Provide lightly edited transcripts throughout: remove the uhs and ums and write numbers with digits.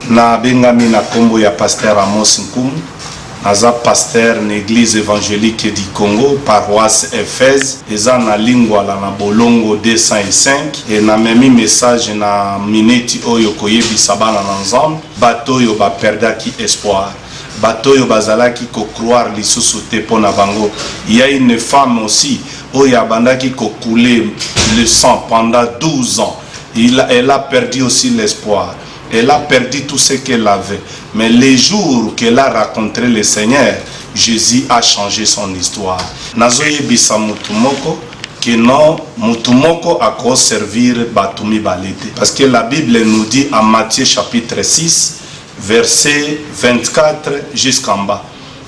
Na bengami na kombo ya pasteur Amos Nkumu. Naza pasteur na église évangélique du Congo, paroisse Éphèse, eza na lingwa la na bolongo 205 et na memi message na mineti oyo koyebisa bana na nzambe bato oyo baperdaki espoir. Bato oyo bazalaki ko croire lisusu te pona bango. Il y a une femme aussi oyo abandaki ko couler le sang pendant 12 ans. Elle a perdu aussi l'espoir. Elle a perdu tout ce qu'elle avait. Mais les jours qu'elle a rencontré le Seigneur, Jésus a changé son histoire. Nazoye bisa mutumoko que non mutumoko a quoi servir batumi balete. Parce que la Bible nous dit en Matthieu chapitre 6, verset 24 jusqu'en bas,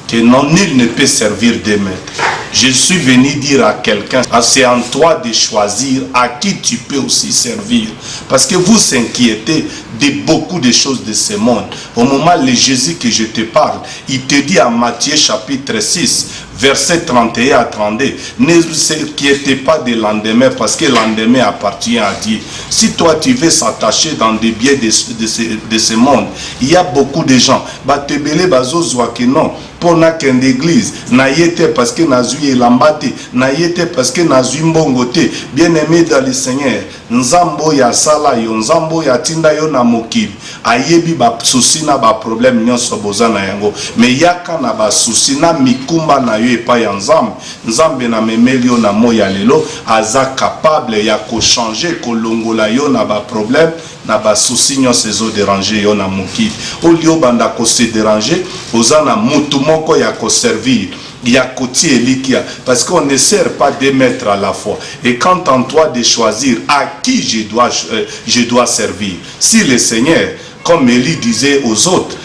que non, nul ne peut servir deux maîtres. Je suis venu dire à quelqu'un, c'est en toi de choisir à qui tu peux aussi servir. Parce que vous inquiétez de beaucoup de choses de ce monde. Au moment où Jésus que je te parle, il te dit en Matthieu chapitre 6, verset 31 à 32, ne vous inquiétez pas de lendemain parce que lendemain appartient à Dieu. Si toi tu veux s'attacher dans des biais de ce monde, il y a beaucoup de gens. Batebele bazozwa que non. Pour qu'une église, naïete parce que nazui elambate, naïete parce que nazui mbongote, bien aimé dans le Seigneur, nzambo ya sala yo, nzambo ya tinda yo na mokili, ayebi ba souci na ba problème nyonso bozana yango, mais yaka na ba souci na mikumba na yo epa ya nzambe na memeli yo na moya lelo, aza capable ya ko changer ko longola yo na ba problème, na ba souci nyonso ezo déranger yo na mokili. Au lieu banda ko se déranger, ozana mutu moko ya ko servir. Il y a côté elikia parce qu'on ne sert pas de mettre à la fois. Et quand en toi de choisir à qui je dois servir. Si le Seigneur, comme Élie disait aux autres,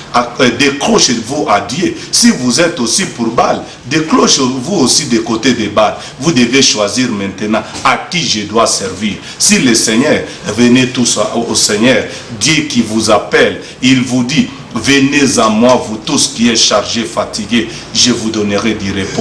décrochez-vous à Dieu. Si vous êtes aussi pour Baal, décrochez-vous aussi des côtés de Baal. Vous devez choisir maintenant à qui je dois servir. Si le Seigneur, venez tous au Seigneur, Dieu qui vous appelle, il vous dit, venez à moi, vous tous qui êtes chargés, fatigués, je vous donnerai du repos.